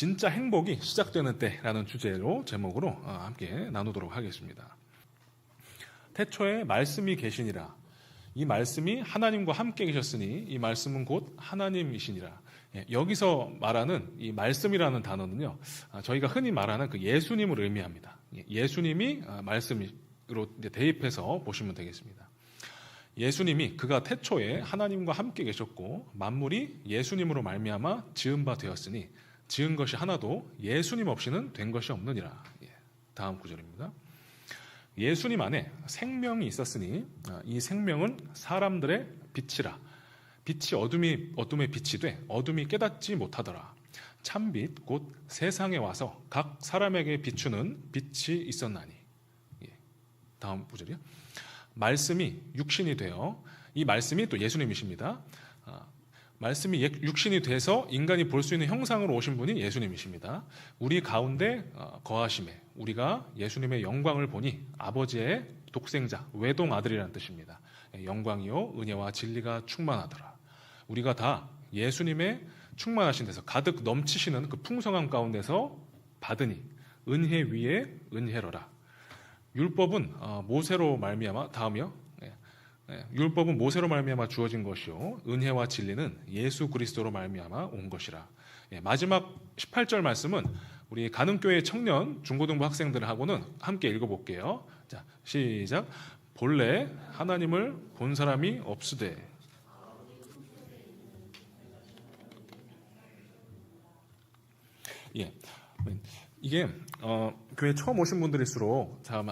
진짜 행복이 시작되는 때라는 주제로 제목으로 함께 나누도록 하겠습니다. 태초에 말씀이 계시니라. 이 말씀이 하나님과 함께 계셨으니 이 말씀은 곧 하나님이시니라. 여기서 말하는 이 말씀이라는 단어는요, 저희가 흔히 말하는 그 예수님을 의미합니다. 예수님이 말씀으로 대입해서 보시면 되겠습니다. 예수님이 그가 태초에 하나님과 함께 계셨고 만물이 예수님으로 말미암아 지은 바 되었으니 지은 것이 하나도 예수님 없이는 된 것이 없느니라. 다음 구절입니다. 예수님 안에 생명이 있었으니 이 생명은 사람들의 빛이라. 빛이 어둠에 빛이 돼 어둠이 깨닫지 못하더라. 참빛 곧 세상에 와서 각 사람에게 비추는 빛이 있었나니. 다음 구절이요. 말씀이 육신이 되어, 이 말씀이 또 예수님이십니다. 말씀이 육신이 돼서 인간이 볼 수 있는 형상으로 오신 분이 예수님이십니다. 우리 가운데 거하심에 우리가 예수님의 영광을 보니 아버지의 독생자 외동 아들이라는 뜻입니다. 영광이요 은혜와 진리가 충만하더라. 우리가 다 예수님의 충만하신 데서 가득 넘치시는 그 풍성함 가운데서 받으니 은혜 위에 은혜로라. 율법은 모세로 말미암아, 다음이요. 율법은 모세로 말미암아 주어진 것이요 은혜와 진리는 예수 그리스도로 말미암아 온 것이라. 마지막 18절 말씀은 우리 가는교회 청년 중고등부 학생들하고는 함께 읽어볼게요. 자, 시작. 본래 하나님을 본 사람이 없으되. 이게 교회 처음 오신 분들일수록 참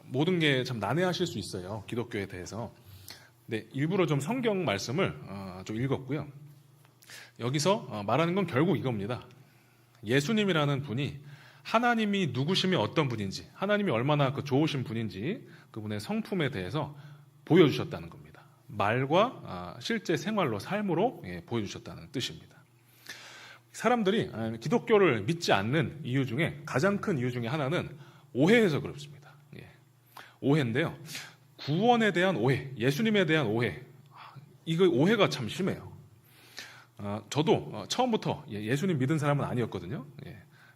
모든 게 참 난해하실 수 있어요. 기독교에 대해서. 네, 일부러 좀 성경 말씀을 좀 읽었고요. 여기서 말하는 건 결국 이겁니다. 예수님이라는 분이 하나님이 누구시며 어떤 분인지, 하나님이 얼마나 좋으신 분인지 그분의 성품에 대해서 보여주셨다는 겁니다. 말과 실제 생활로, 삶으로 보여주셨다는 뜻입니다. 사람들이 기독교를 믿지 않는 이유 중에 가장 큰 이유 중에 하나는 오해해서 그렇습니다. 오해인데요. 구원에 대한 오해, 예수님에 대한 오해, 이거 오해가 참 심해요. 저도 처음부터 예수님 믿은 사람은 아니었거든요.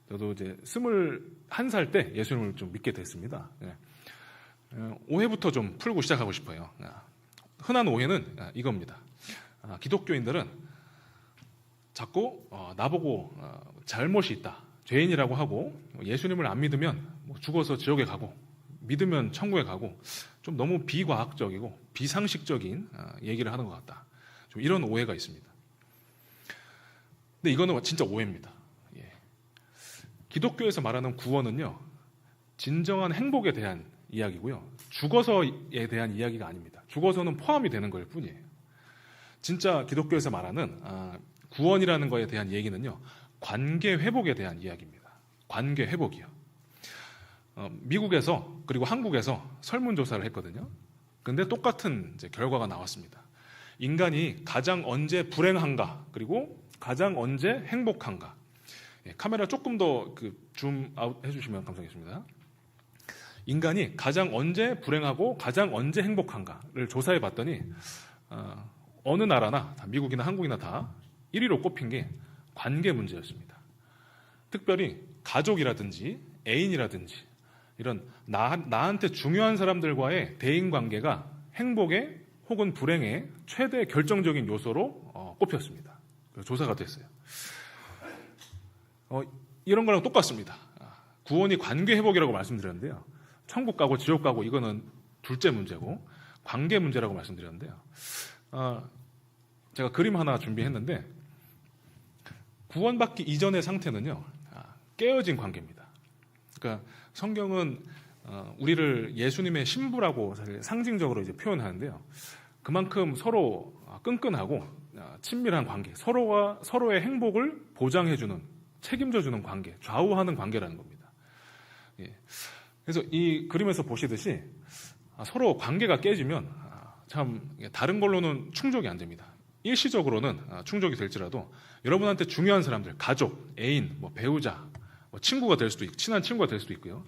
저도 이제 21살 때 예수님을 좀 믿게 됐습니다. 오해부터 좀 풀고 시작하고 싶어요. 흔한 오해는 이겁니다. 기독교인들은 자꾸 나보고 잘못이 있다, 죄인이라고 하고 예수님을 안 믿으면 죽어서 지옥에 가고 믿으면 천국에 가고 좀 너무 비과학적이고 비상식적인 얘기를 하는 것 같다. 좀 이런 오해가 있습니다. 근데 이거는 진짜 오해입니다. 기독교에서 말하는 구원은요, 진정한 행복에 대한 이야기고요, 죽어서에 대한 이야기가 아닙니다. 죽어서는 포함이 되는 걸 뿐이에요. 진짜 기독교에서 말하는 구원이라는 거에 대한 얘기는요, 관계 회복에 대한 이야기입니다. 관계 회복이요. 미국에서 그리고 한국에서 설문조사를 했거든요. 근데 똑같은 이제 결과가 나왔습니다. 인간이 가장 언제 불행한가, 그리고 가장 언제 행복한가. 카메라 조금 더 줌 아웃 해주시면 감사하겠습니다. 인간이 가장 언제 불행하고 가장 언제 행복한가를 조사해 봤더니 어느 나라나 미국이나 한국이나 다 1위로 꼽힌 게 관계 문제였습니다. 특별히 가족이라든지 애인이라든지 이런 나한테 중요한 사람들과의 대인관계가 행복의 혹은 불행의 최대 결정적인 요소로 꼽혔습니다. 조사가 됐어요. 이런 거랑 똑같습니다. 구원이 관계 회복이라고 말씀드렸는데요. 천국 가고 지옥 가고 이거는 둘째 문제고 관계 문제라고 말씀드렸는데요. 제가 그림 하나 준비했는데 구원받기 이전의 상태는요, 깨어진 관계입니다. 그러니까 성경은 우리를 예수님의 신부라고 사실 상징적으로 이제 표현하는데요. 그만큼 서로 끈끈하고 친밀한 관계, 서로가 서로의 행복을 보장해주는, 책임져주는 관계, 좌우하는 관계라는 겁니다. 그래서 이 그림에서 보시듯이 서로 관계가 깨지면 참 다른 걸로는 충족이 안 됩니다. 일시적으로는 충족이 될지라도 여러분한테 중요한 사람들, 가족, 애인, 배우자, 친구가 될 수도 있고, 친한 친구가 될 수도 있고요.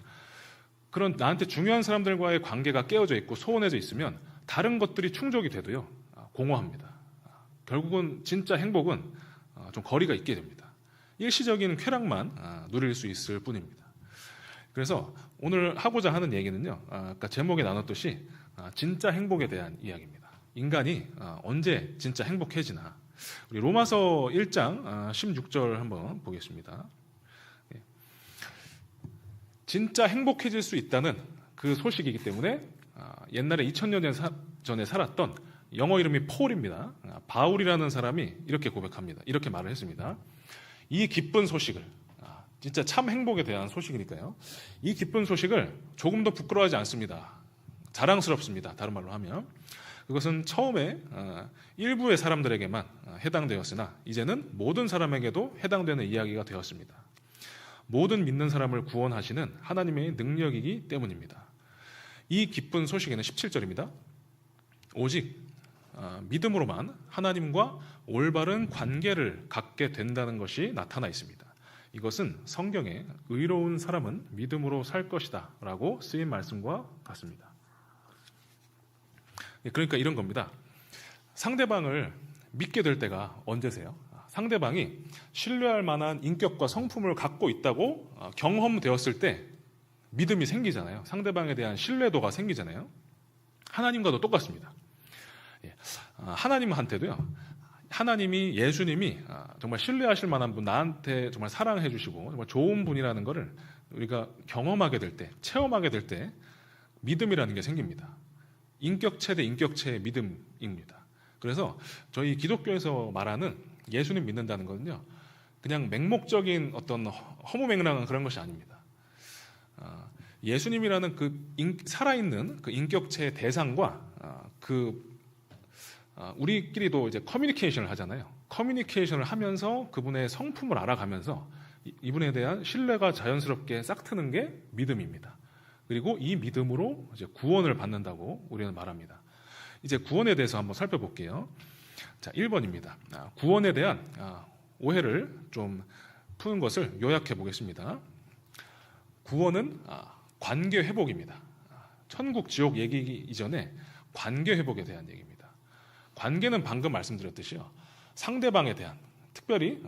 그런 나한테 중요한 사람들과의 관계가 깨어져 있고 소원해져 있으면 다른 것들이 충족이 돼도요, 공허합니다. 결국은 진짜 행복은 좀 거리가 있게 됩니다. 일시적인 쾌락만 누릴 수 있을 뿐입니다. 그래서 오늘 하고자 하는 얘기는요, 아까 제목에 나눴듯이 진짜 행복에 대한 이야기입니다. 인간이 언제 진짜 행복해지나. 우리 로마서 1장 16절 한번 보겠습니다. 진짜 행복해질 수 있다는 그 소식이기 때문에 옛날에 2000년 전에 살았던, 영어 이름이 폴입니다. 바울이라는 사람이 이렇게 고백합니다. 이렇게 말을 했습니다. 이 기쁜 소식을, 진짜 참 행복에 대한 소식이니까요, 이 기쁜 소식을 조금 더 부끄러워하지 않습니다. 자랑스럽습니다. 다른 말로 하면 그것은 처음에 일부의 사람들에게만 해당되었으나 이제는 모든 사람에게도 해당되는 이야기가 되었습니다. 모든 믿는 사람을 구원하시는 하나님의 능력이기 때문입니다. 이 기쁜 소식에는 17절입니다. 오직 믿음으로만 하나님과 올바른 관계를 갖게 된다는 것이 나타나 있습니다. 이것은 성경에 의로운 사람은 믿음으로 살 것이다 라고 쓰인 말씀과 같습니다. 그러니까 이런 겁니다. 상대방을 믿게 될 때가 언제세요? 상대방이 신뢰할 만한 인격과 성품을 갖고 있다고 경험되었을 때 믿음이 생기잖아요. 상대방에 대한 신뢰도가 생기잖아요. 하나님과도 똑같습니다. 하나님한테도요, 하나님이, 예수님이 정말 신뢰하실 만한 분, 나한테 정말 사랑해 주시고 정말 좋은 분이라는 것을 우리가 경험하게 될 때, 체험하게 될 때 믿음이라는 게 생깁니다. 인격체 대 인격체의 믿음입니다. 그래서 저희 기독교에서 말하는 예수님 믿는다는 것은요, 그냥 맹목적인 어떤 허무맹랑한 그런 것이 아닙니다. 예수님이라는 그 살아있는 그 인격체의 대상과 우리끼리도 이제 커뮤니케이션을 하잖아요. 커뮤니케이션을 하면서 그분의 성품을 알아가면서 이분에 대한 신뢰가 자연스럽게 싹트는 게 믿음입니다. 그리고 이 믿음으로 이제 구원을 받는다고 우리는 말합니다. 이제 구원에 대해서 한번 살펴볼게요. 자, 1번입니다. 구원에 대한 오해를 좀 푸는 것을 요약해 보겠습니다. 구원은 관계 회복입니다. 천국, 지옥 얘기이기 이전에 관계 회복에 대한 얘기입니다. 관계는 방금 말씀드렸듯이요, 상대방에 대한, 특별히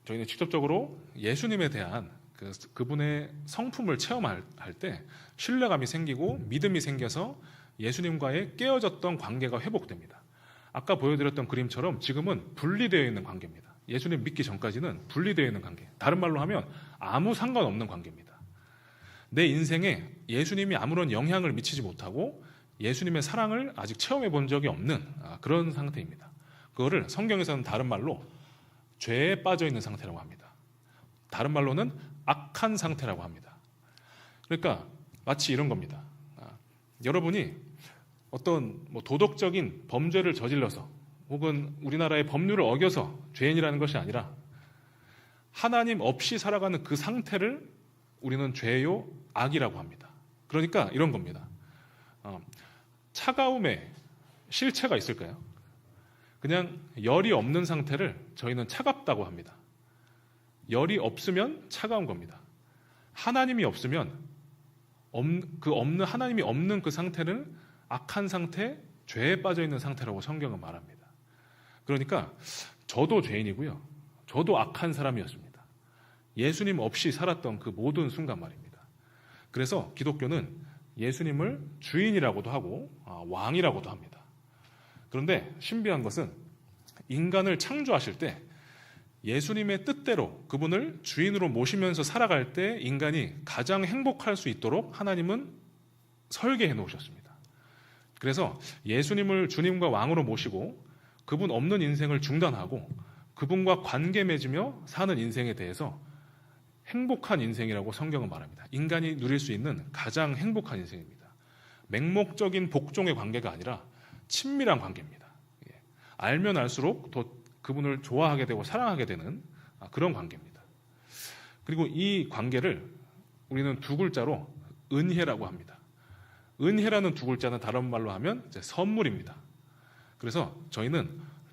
저희는 직접적으로 예수님에 대한 그분의 성품을 체험할 때 신뢰감이 생기고 믿음이 생겨서 예수님과의 깨어졌던 관계가 회복됩니다. 아까 보여드렸던 그림처럼 지금은 분리되어 있는 관계입니다. 예수님 믿기 전까지는 분리되어 있는 관계, 다른 말로 하면 아무 상관없는 관계입니다. 내 인생에 예수님이 아무런 영향을 미치지 못하고 예수님의 사랑을 아직 체험해 본 적이 없는 그런 상태입니다. 그거를 성경에서는 다른 말로 죄에 빠져 있는 상태라고 합니다. 다른 말로는 악한 상태라고 합니다. 그러니까 마치 이런 겁니다. 여러분이 어떤 도덕적인 범죄를 저질러서 혹은 우리나라의 법률을 어겨서 죄인이라는 것이 아니라 하나님 없이 살아가는 그 상태를 우리는 죄요, 악이라고 합니다. 그러니까 이런 겁니다. 차가움에 실체가 있을까요? 그냥 열이 없는 상태를 저희는 차갑다고 합니다. 열이 없으면 차가운 겁니다. 하나님이 없으면 하나님이 없는 그 상태는 악한 상태, 죄에 빠져 있는 상태라고 성경은 말합니다. 그러니까 저도 죄인이고요, 저도 악한 사람이었습니다. 예수님 없이 살았던 그 모든 순간 말입니다. 그래서 기독교는 예수님을 주인이라고도 하고 왕이라고도 합니다. 그런데 신비한 것은 인간을 창조하실 때 예수님의 뜻대로 그분을 주인으로 모시면서 살아갈 때 인간이 가장 행복할 수 있도록 하나님은 설계해 놓으셨습니다. 그래서 예수님을 주님과 왕으로 모시고 그분 없는 인생을 중단하고 그분과 관계 맺으며 사는 인생에 대해서 행복한 인생이라고 성경은 말합니다. 인간이 누릴 수 있는 가장 행복한 인생입니다. 맹목적인 복종의 관계가 아니라 친밀한 관계입니다. 알면 알수록 더 그분을 좋아하게 되고 사랑하게 되는 그런 관계입니다. 그리고 이 관계를 우리는 두 글자로 은혜라고 합니다. 은혜라는 두 글자는 다른 말로 하면 이제 선물입니다. 그래서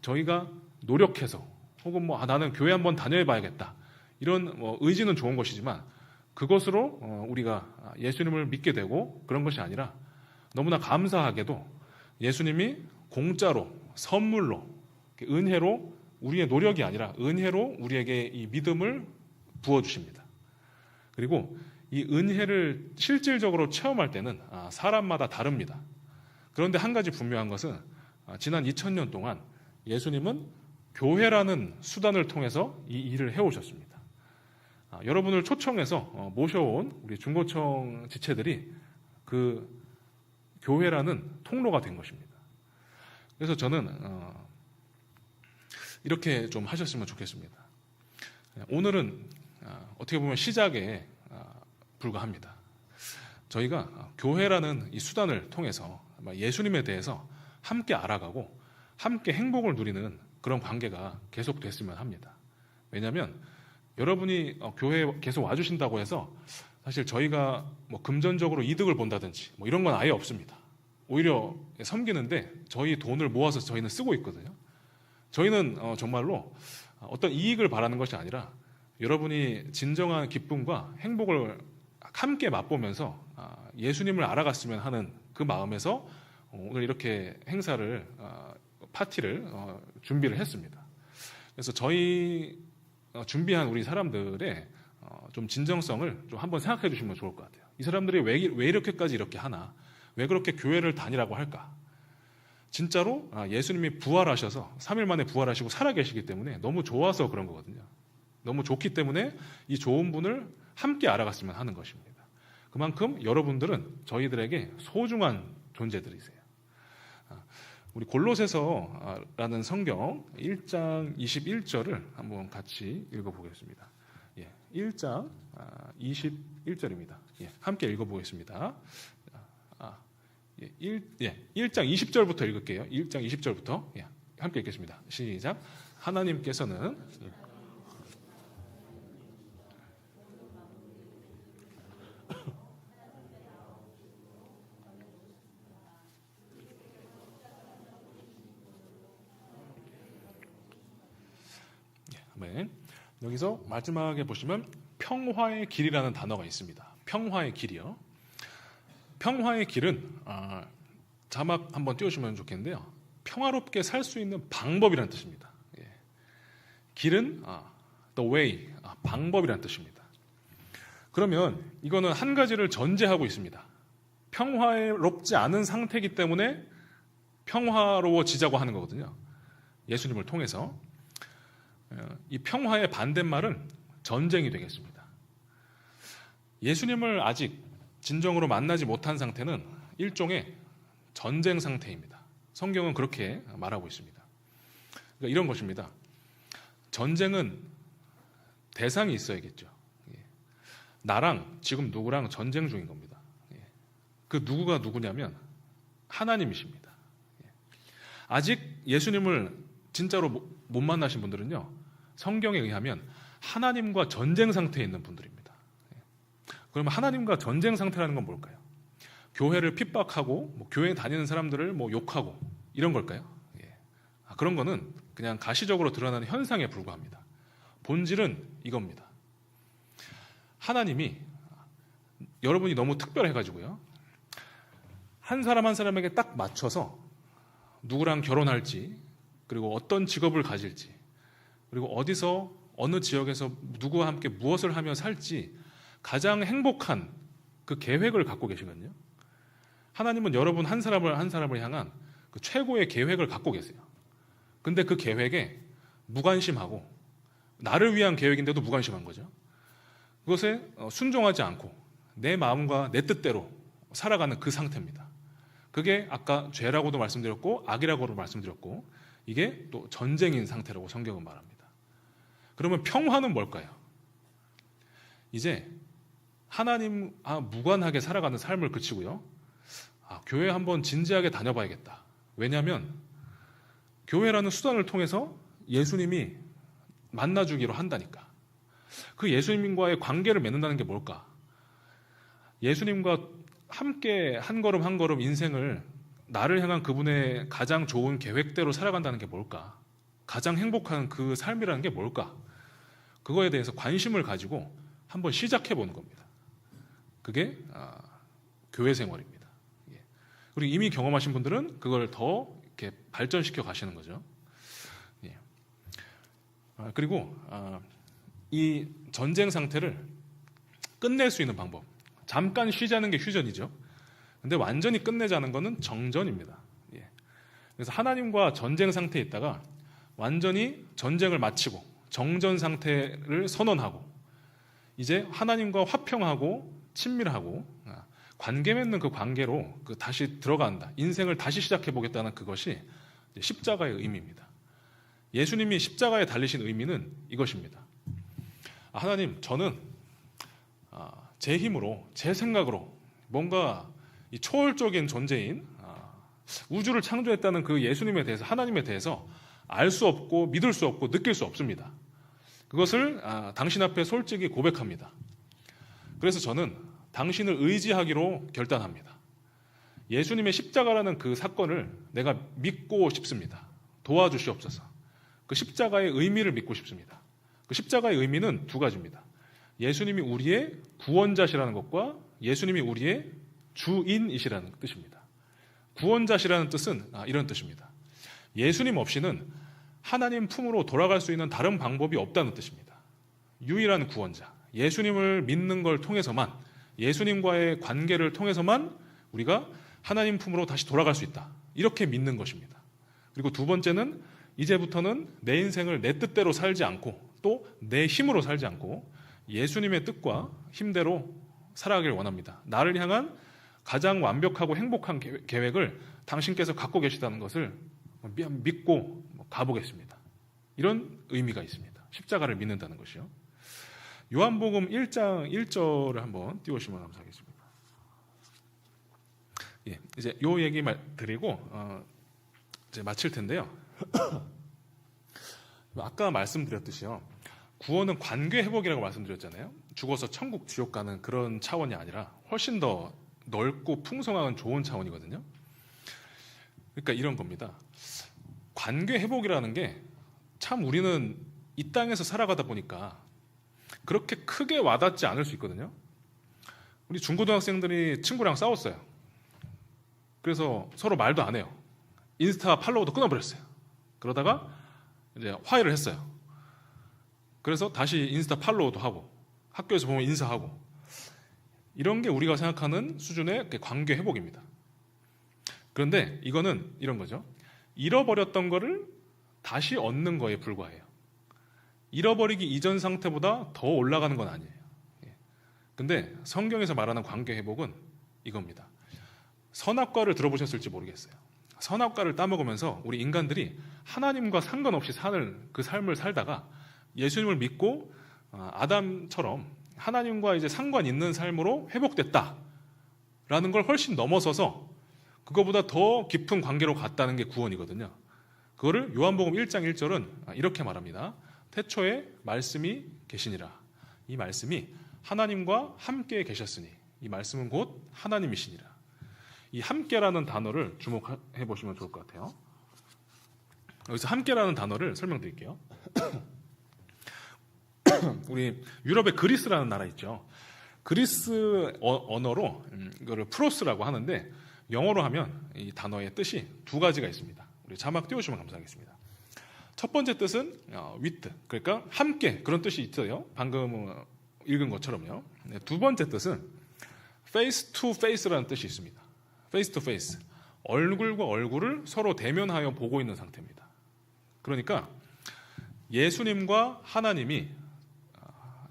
저희가 노력해서 혹은 나는 교회 한번 다녀봐야겠다 이런 의지는 좋은 것이지만 그것으로 우리가 예수님을 믿게 되고 그런 것이 아니라 너무나 감사하게도 예수님이 공짜로 선물로 은혜로 우리의 노력이 아니라 은혜로 우리에게 이 믿음을 부어주십니다. 그리고 이 은혜를 실질적으로 체험할 때는 사람마다 다릅니다. 그런데 한 가지 분명한 것은 지난 2000년 동안 예수님은 교회라는 수단을 통해서 이 일을 해오셨습니다. 여러분을 초청해서 모셔온 우리 중고청 지체들이 그 교회라는 통로가 된 것입니다. 그래서 저는 이렇게 좀 하셨으면 좋겠습니다. 오늘은 어떻게 보면 시작에 불과합니다. 저희가 교회라는 이 수단을 통해서 예수님에 대해서 함께 알아가고 함께 행복을 누리는 그런 관계가 계속됐으면 합니다. 왜냐하면 여러분이 교회에 계속 와주신다고 해서 사실 저희가 뭐 금전적으로 이득을 본다든지 뭐 이런 건 아예 없습니다. 오히려 섬기는데 저희 돈을 모아서 저희는 쓰고 있거든요. 저희는 정말로 어떤 이익을 바라는 것이 아니라 여러분이 진정한 기쁨과 행복을 함께 맛보면서 예수님을 알아갔으면 하는 그 마음에서 오늘 이렇게 행사를 파티를 준비를 했습니다. 그래서 저희 준비한 우리 사람들의 좀 진정성을 좀 한번 생각해 주시면 좋을 것 같아요. 이 사람들이 왜 이렇게까지 이렇게 하나? 왜 그렇게 교회를 다니라고 할까? 진짜로 예수님이 부활하셔서 3일 만에 부활하시고 살아계시기 때문에 너무 좋아서 그런 거거든요. 너무 좋기 때문에 이 좋은 분을 함께 알아갔으면 하는 것입니다. 그만큼 여러분들은 저희들에게 소중한 존재들이세요. 우리 골로새서라는 성경 1장 21절을 한번 같이 읽어보겠습니다. 1장 21절입니다. 함께 읽어보겠습니다. 1장 20절부터 읽을게요. 1장 20절부터 함께 읽겠습니다. 시작. 하나님께서는 여기서 마지막에 보시면 평화의 길이라는 단어가 있습니다. 평화의 길이요. 평화의 길은 자막 한번 띄워주시면 좋겠는데요. 평화롭게 살 수 있는 방법이라는 뜻입니다. 길은 the way, 방법이라는 뜻입니다. 그러면 이거는 한 가지를 전제하고 있습니다. 평화롭지 않은 상태이기 때문에 평화로워지자고 하는 거거든요. 예수님을 통해서. 이 평화의 반대말은 전쟁이 되겠습니다. 예수님을 아직 진정으로 만나지 못한 상태는 일종의 전쟁 상태입니다. 성경은 그렇게 말하고 있습니다. 그러니까 이런 것입니다. 전쟁은 대상이 있어야겠죠. 나랑 지금 누구랑 전쟁 중인 겁니다. 그 누구가 누구냐면 하나님이십니다. 아직 예수님을 진짜로 못 만나신 분들은요, 성경에 의하면 하나님과 전쟁 상태에 있는 분들입니다. 그러면 하나님과 전쟁 상태라는 건 뭘까요? 교회를 핍박하고 교회에 다니는 사람들을 욕하고 이런 걸까요? 그런 거는 그냥 가시적으로 드러나는 현상에 불과합니다. 본질은 이겁니다. 하나님이 여러분이 너무 특별해가지고요, 한 사람 한 사람에게 딱 맞춰서 누구랑 결혼할지, 그리고 어떤 직업을 가질지, 그리고 어디서 어느 지역에서 누구와 함께 무엇을 하며 살지 가장 행복한 그 계획을 갖고 계시거든요. 하나님은 여러분 한 사람을 한 사람을 향한 그 최고의 계획을 갖고 계세요. 근데 그 계획에 무관심하고, 나를 위한 계획인데도 무관심한 거죠. 그것에 순종하지 않고 내 마음과 내 뜻대로 살아가는 그 상태입니다. 그게 아까 죄라고도 말씀드렸고 악이라고도 말씀드렸고, 이게 또 전쟁인 상태라고 성경은 말합니다. 그러면 평화는 뭘까요? 이제 하나님 무관하게 살아가는 삶을 그치고요, 교회 한번 진지하게 다녀봐야겠다. 왜냐하면 교회라는 수단을 통해서 예수님이 만나주기로 한다니까. 그 예수님과의 관계를 맺는다는 게 뭘까? 예수님과 함께 한 걸음 한 걸음 인생을 나를 향한 그분의 가장 좋은 계획대로 살아간다는 게 뭘까? 가장 행복한 그 삶이라는 게 뭘까? 그거에 대해서 관심을 가지고 한번 시작해 보는 겁니다. 그게 교회 생활입니다. 그리고 이미 경험하신 분들은 그걸 더 이렇게 발전시켜 가시는 거죠. 그리고 이 전쟁 상태를 끝낼 수 있는 방법. 잠깐 쉬자는 게 휴전이죠. 근데 완전히 끝내자는 것은 정전입니다. 예. 그래서 하나님과 전쟁 상태에 있다가 완전히 전쟁을 마치고 정전 상태를 선언하고 이제 하나님과 화평하고 친밀하고 관계 맺는 그 관계로 다시 들어간다. 인생을 다시 시작해 보겠다는 그것이 십자가의 의미입니다. 예수님이 십자가에 달리신 의미는 이것입니다. 하나님, 저는 제 힘으로, 제 생각으로 뭔가 이 초월적인 존재인 우주를 창조했다는 그 예수님에 대해서, 하나님에 대해서 알 수 없고 믿을 수 없고 느낄 수 없습니다. 그것을 당신 앞에 솔직히 고백합니다. 그래서 저는 당신을 의지하기로 결단합니다. 예수님의 십자가라는 그 사건을 내가 믿고 싶습니다. 도와주시옵소서. 그 십자가의 의미를 믿고 싶습니다. 그 십자가의 의미는 두 가지입니다. 예수님이 우리의 구원자시라는 것과 예수님이 우리의 주인이시라는 뜻입니다. 구원자시라는 뜻은 이런 뜻입니다. 예수님 없이는 하나님 품으로 돌아갈 수 있는 다른 방법이 없다는 뜻입니다. 유일한 구원자, 예수님을 믿는 걸 통해서만, 예수님과의 관계를 통해서만 우리가 하나님 품으로 다시 돌아갈 수 있다. 이렇게 믿는 것입니다. 그리고 두 번째는 이제부터는 내 인생을 내 뜻대로 살지 않고 또 내 힘으로 살지 않고 예수님의 뜻과 힘대로 살아가길 원합니다. 나를 향한 가장 완벽하고 행복한 계획을 당신께서 갖고 계시다는 것을 믿고 가보겠습니다. 이런 의미가 있습니다. 십자가를 믿는다는 것이요. 요한복음 1장 1절을 한번 띄우시면 감사하겠습니다. 예, 이제 요 얘기 드리고 이제 마칠 텐데요. 아까 말씀드렸듯이요. 구원은 관계 회복이라고 말씀드렸잖아요. 죽어서 천국 지옥 가는 그런 차원이 아니라 훨씬 더 넓고 풍성한 좋은 차원이거든요. 그러니까 이런 겁니다. 관계 회복이라는 게 참 우리는 이 땅에서 살아가다 보니까 그렇게 크게 와닿지 않을 수 있거든요. 우리 중고등학생들이 친구랑 싸웠어요. 그래서 서로 말도 안 해요. 인스타 팔로우도 끊어버렸어요. 그러다가 이제 화해를 했어요. 그래서 다시 인스타 팔로우도 하고 학교에서 보면 인사하고 이런 게 우리가 생각하는 수준의 관계 회복입니다. 그런데 이거는 이런 거죠. 잃어버렸던 거를 다시 얻는 거에 불과해요. 잃어버리기 이전 상태보다 더 올라가는 건 아니에요. 근데 성경에서 말하는 관계 회복은 이겁니다. 선악과를 들어보셨을지 모르겠어요. 선악과를 따먹으면서 우리 인간들이 하나님과 상관없이 사는 그 삶을 살다가 예수님을 믿고 아담처럼 하나님과 이제 상관 있는 삶으로 회복됐다라는 걸 훨씬 넘어서서 그거보다 더 깊은 관계로 갔다는 게 구원이거든요. 그거를 요한복음 1장 1절은 이렇게 말합니다. 태초에 말씀이 계시니라. 이 말씀이 하나님과 함께 계셨으니 이 말씀은 곧 하나님이시니라. 이 함께라는 단어를 주목해 보시면 좋을 것 같아요. 여기서 함께라는 단어를 설명드릴게요. 우리 유럽의 그리스라는 나라 있죠. 그리스 언어로 이거를 프로스라고 하는데 영어로 하면 이 단어의 뜻이 두 가지가 있습니다. 우리 자막 띄워주시면 감사하겠습니다. 첫 번째 뜻은 with, 그러니까 함께 그런 뜻이 있어요. 방금 읽은 것처럼요. 두 번째 뜻은 face to face라는 뜻이 있습니다. face to face, 얼굴과 얼굴을 서로 대면하여 보고 있는 상태입니다. 그러니까 예수님과 하나님이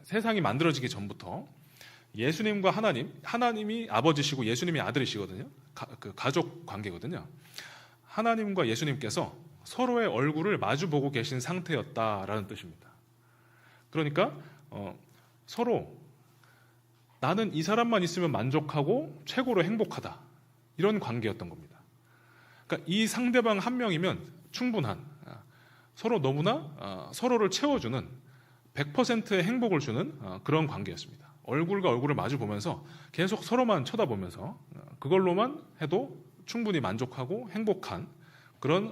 세상이 만들어지기 전부터 예수님과 하나님이 아버지시고 예수님이 아들이시거든요. 그 가족 관계거든요. 하나님과 예수님께서 서로의 얼굴을 마주보고 계신 상태였다라는 뜻입니다. 그러니까 서로 나는 이 사람만 있으면 만족하고 최고로 행복하다. 이런 관계였던 겁니다. 그러니까 이 상대방 한 명이면 충분한, 서로 너무나 서로를 채워주는 100%의 행복을 주는 그런 관계였습니다. 얼굴과 얼굴을 마주 보면서 계속 서로만 쳐다보면서 그걸로만 해도 충분히 만족하고 행복한 그런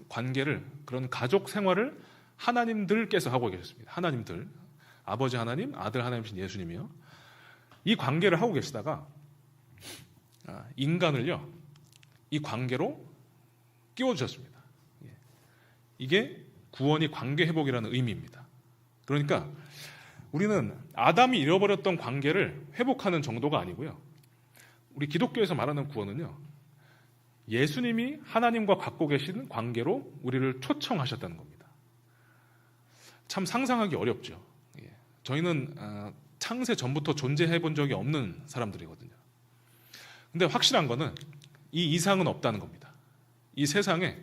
관계를, 그런 가족 생활을 하나님들께서 하고 계셨습니다. 하나님들, 아버지 하나님, 아들 하나님이신 예수님이요. 이 관계를 하고 계시다가 인간을요, 이 관계로 끼워주셨습니다. 이게 구원이 관계 회복이라는 의미입니다. 그러니까 우리는 아담이 잃어버렸던 관계를 회복하는 정도가 아니고요. 우리 기독교에서 말하는 구원은요, 예수님이 하나님과 갖고 계신 관계로 우리를 초청하셨다는 겁니다. 참 상상하기 어렵죠. 저희는 창세 전부터 존재해 본 적이 없는 사람들이거든요. 근데 확실한 거는 이 이상은 없다는 겁니다. 이 세상에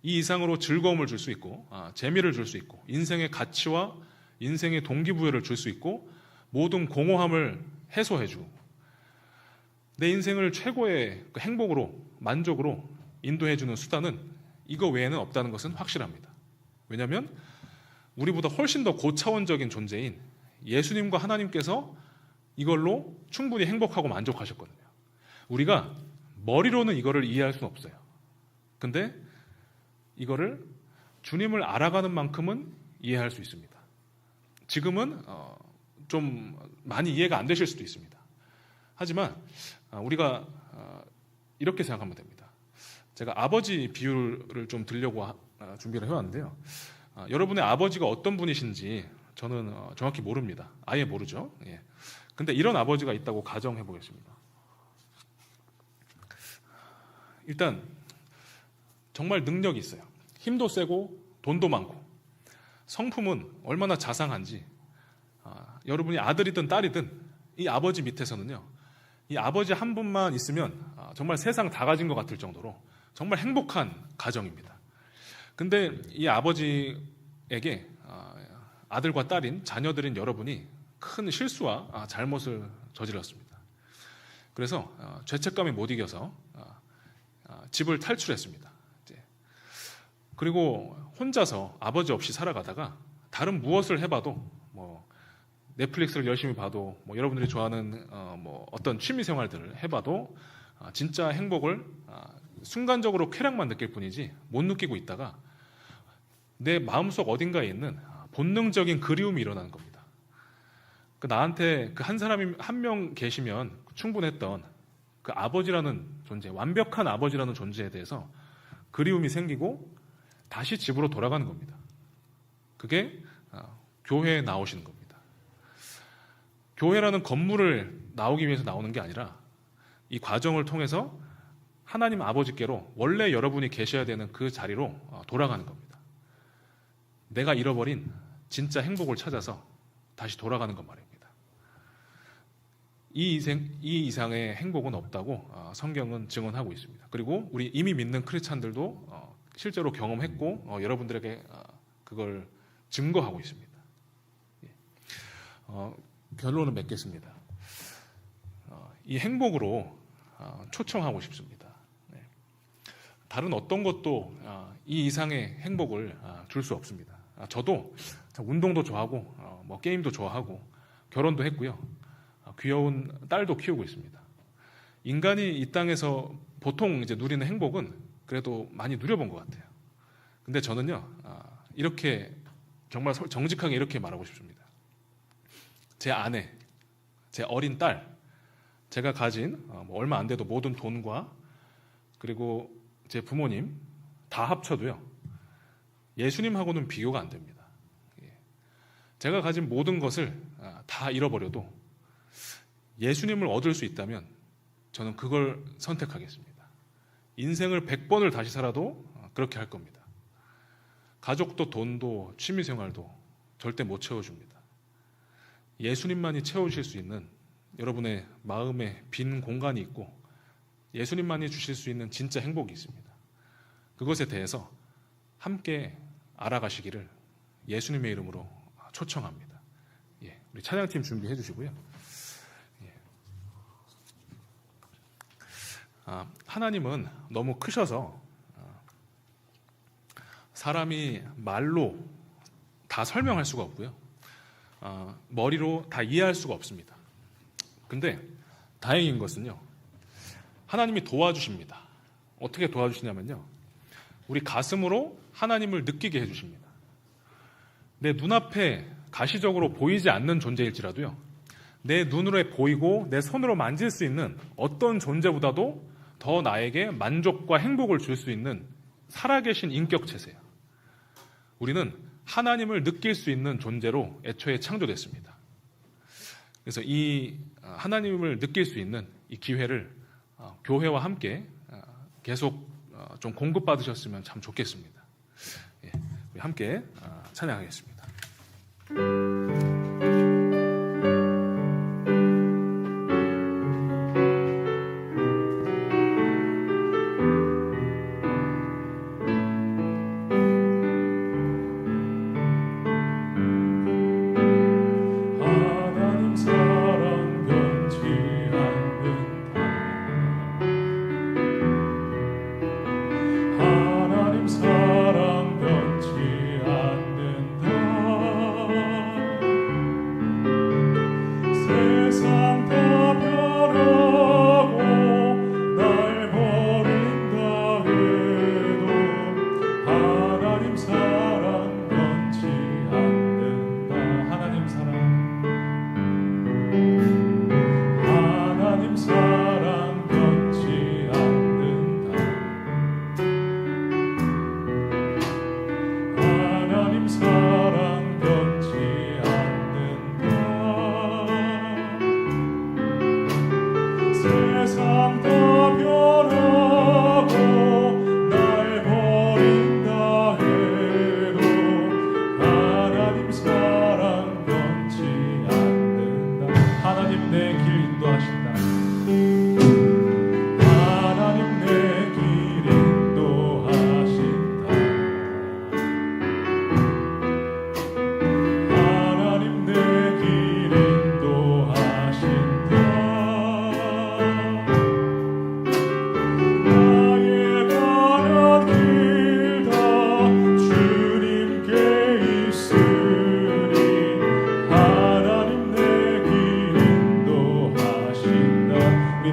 이 이상으로 즐거움을 줄 수 있고, 재미를 줄 수 있고, 인생의 가치와 인생의 동기부여를 줄 수 있고, 모든 공허함을 해소해주고, 내 인생을 최고의 행복으로, 만족으로 인도해주는 수단은 이거 외에는 없다는 것은 확실합니다. 왜냐하면 우리보다 훨씬 더 고차원적인 존재인 예수님과 하나님께서 이걸로 충분히 행복하고 만족하셨거든요. 우리가 머리로는 이거를 이해할 수는 없어요. 근데 이거를 주님을 알아가는 만큼은 이해할 수 있습니다. 지금은 좀 많이 이해가 안 되실 수도 있습니다. 하지만 우리가 이렇게 생각하면 됩니다. 제가 아버지 비유를 좀 들려고 준비를 해왔는데요. 여러분의 아버지가 어떤 분이신지 저는 정확히 모릅니다. 아예 모르죠. 예. 근데 이런 아버지가 있다고 가정해 보겠습니다. 일단 정말 능력이 있어요. 힘도 세고 돈도 많고 성품은 얼마나 자상한지, 여러분이 아들이든 딸이든 이 아버지 밑에서는요, 이 아버지 한 분만 있으면 정말 세상 다 가진 것 같을 정도로 정말 행복한 가정입니다. 근데 이 아버지에게 아들과 딸인 자녀들인 여러분이 큰 실수와 잘못을 저질렀습니다. 그래서 죄책감에 못 이겨서 집을 탈출했습니다. 그리고 혼자서 아버지 없이 살아가다가 다른 무엇을 해봐도, 뭐 넷플릭스를 열심히 봐도, 뭐 여러분들이 좋아하는 뭐 어떤 취미 생활들을 해봐도 진짜 행복을 순간적으로 쾌락만 느낄 뿐이지 못 느끼고 있다가 내 마음속 어딘가에 있는 본능적인 그리움이 일어나는 겁니다. 나한테 그 한 사람이 한 명 계시면 충분했던 그 아버지라는 존재, 완벽한 아버지라는 존재에 대해서 그리움이 생기고 다시 집으로 돌아가는 겁니다. 그게 교회에 나오시는 겁니다. 교회라는 건물을 나오기 위해서 나오는 게 아니라 이 과정을 통해서 하나님 아버지께로 원래 여러분이 계셔야 되는 그 자리로 돌아가는 겁니다. 내가 잃어버린 진짜 행복을 찾아서 다시 돌아가는 것 말입니다. 이 이상의 행복은 없다고 성경은 증언하고 있습니다. 그리고 우리 이미 믿는 크리스찬들도 실제로 경험했고 여러분들에게 그걸 증거하고 있습니다. 결론을 맺겠습니다. 이 행복으로 초청하고 싶습니다. 다른 어떤 것도 이 이상의 행복을 줄 수 없습니다. 저도 운동도 좋아하고 뭐 게임도 좋아하고 결혼도 했고요. 귀여운 딸도 키우고 있습니다. 인간이 이 땅에서 보통 이제 누리는 행복은 그래도 많이 누려본 것 같아요. 근데 저는요, 이렇게 정말 정직하게 이렇게 말하고 싶습니다. 제 아내, 제 어린 딸, 제가 가진 뭐 얼마 안 돼도 모든 돈과 그리고 제 부모님 다 합쳐도요, 예수님하고는 비교가 안 됩니다. 제가 가진 모든 것을 다 잃어버려도 예수님을 얻을 수 있다면 저는 그걸 선택하겠습니다. 인생을 100번을 다시 살아도 그렇게 할 겁니다. 가족도 돈도 취미생활도 절대 못 채워줍니다. 예수님만이 채우실 수 있는 여러분의 마음에 빈 공간이 있고 예수님만이 주실 수 있는 진짜 행복이 있습니다. 그것에 대해서 함께 알아가시기를 예수님의 이름으로 초청합니다. 우리 찬양팀 준비해 주시고요. 하나님은 너무 크셔서 사람이 말로 다 설명할 수가 없고요. 머리로 다 이해할 수가 없습니다. 근데 다행인 것은요, 하나님이 도와주십니다. 어떻게 도와주시냐면요, 우리 가슴으로 하나님을 느끼게 해주십니다. 내 눈앞에 가시적으로 보이지 않는 존재일지라도요, 내 눈으로 보이고 내 손으로 만질 수 있는 어떤 존재보다도 더 나에게 만족과 행복을 줄 수 있는 살아계신 인격체세요. 우리는 하나님을 느낄 수 있는 존재로 애초에 창조됐습니다. 그래서 이 하나님을 느낄 수 있는 이 기회를 교회와 함께 계속 좀 공급받으셨으면 참 좋겠습니다. 예, 우리 함께 찬양하겠습니다.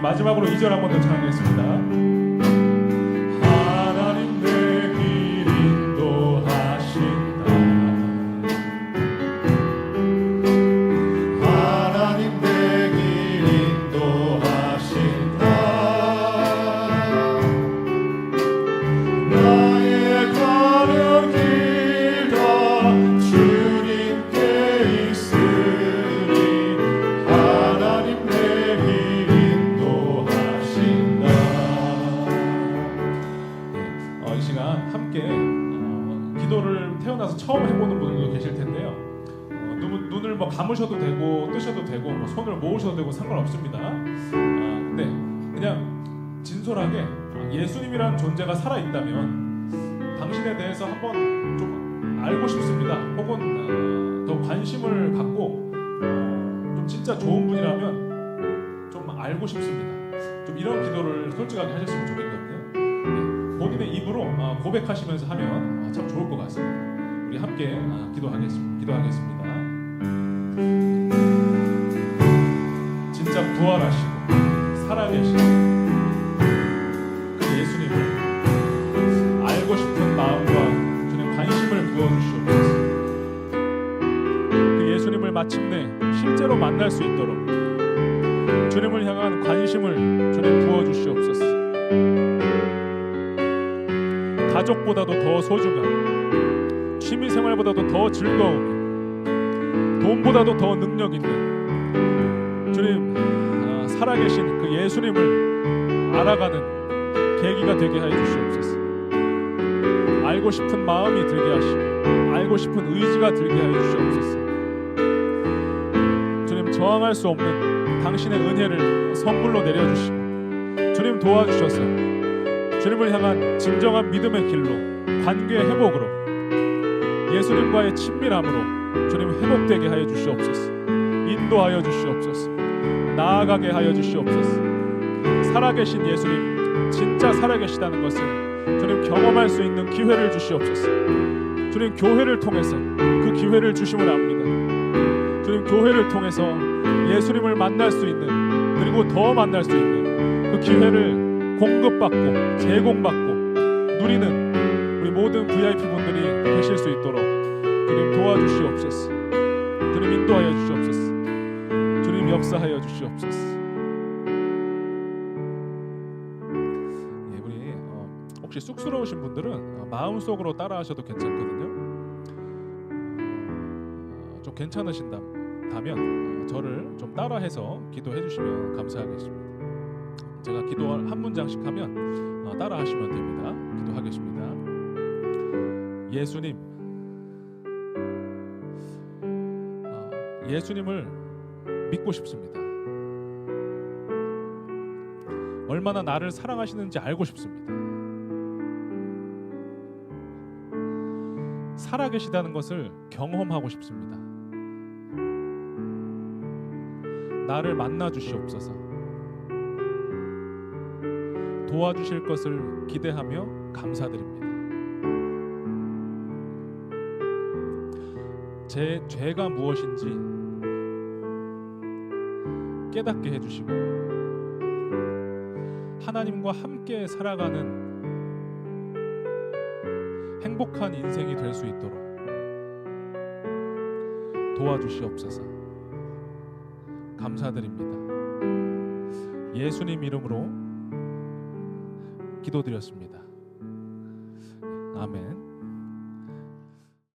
마지막으로 2절 한 번 더 찬양하겠습니다. 하나님 내 길 인도하신다. 하나님 내 길 인도하신다. 나의 가는 길 다 주님께 있으니 하나님 내 길 이 시간 함께 기도를 태어나서 처음 해보는 분들도 계실 텐데요. 눈을 뭐 감으셔도 되고 뜨셔도 되고 뭐 손을 모으셔도 되고 상관없습니다. 근데 그냥 진솔하게 예수님이라는 존재가 살아있다면 당신에 대해서 한번 좀 알고 싶습니다. 혹은 더 관심을 갖고 좀 진짜 좋은 분이라면 좀 알고 싶습니다. 좀 이런 기도를 솔직하게 하셨으면 좋겠거든요. 본인의 입으로 고백하시면서 하면 참 좋을 것 같습니다. 우리 함께 기도하겠습니다. 진짜 부활하시고 살아계신 그 예수님을 알고 싶은 마음과 주님 관심을 부어주시옵소서. 그 예수님을 마침내 실제로 만날 수 있도록 주님을 향한 관심을 주님 부어주시옵소서. 가족보다도 더 소중한, 취미생활보다도 더 즐거움이, 돈보다도 더 능력 있는 주님 살아계신 그 예수님을 알아가는 계기가 되게 하여 주시옵소서. 알고 싶은 마음이 들게 하시고 알고 싶은 의지가 들게 하여 주시옵소서. 주님 저항할 수 없는 당신의 은혜를 선물로 내려주시고 주님 도와주셔서 주님을 향한 진정한 믿음의 길로, 관계의 회복으로, 예수님과의 친밀함으로 주님 회복되게 하여 주시옵소서. 인도하여 주시옵소서. 나아가게 하여 주시옵소서. 살아계신 예수님, 진짜 살아계시다는 것을 주님 경험할 수 있는 기회를 주시옵소서. 주님 교회를 통해서 그 기회를 주심을 압니다. 주님 교회를 통해서 예수님을 만날 수 있는, 그리고 더 만날 수 있는 그 기회를 공급받고 제공받고 누리는 우리 모든 VIP 분들이 되실 수 있도록 주님 도와주시옵소서. 주님 인도하여 주시옵소서. 주님 역사하여 주시옵소서. 예, 우리 혹시 쑥스러우신 분들은 마음속으로 따라하셔도 괜찮거든요. 좀 괜찮으신다. 그렇다면 저를 좀 따라해서 기도해 주시면 감사하겠습니다. 제가 기도 한 문장씩 하면 따라 하시면 됩니다. 기도하겠습니다. 예수님, 예수님을 믿고 싶습니다. 얼마나 나를 사랑하시는지 알고 싶습니다. 살아계시다는 것을 경험하고 싶습니다. 나를 만나 주시옵소서. 도와주실 것을 기대하며 감사드립니다. 제 죄가 무엇인지 깨닫게 해주시고 하나님과 함께 살아가는 행복한 인생이 될 수 있도록 도와주시옵소서. 감사드립니다. 예수님 이름으로 기도드렸습니다. 아멘.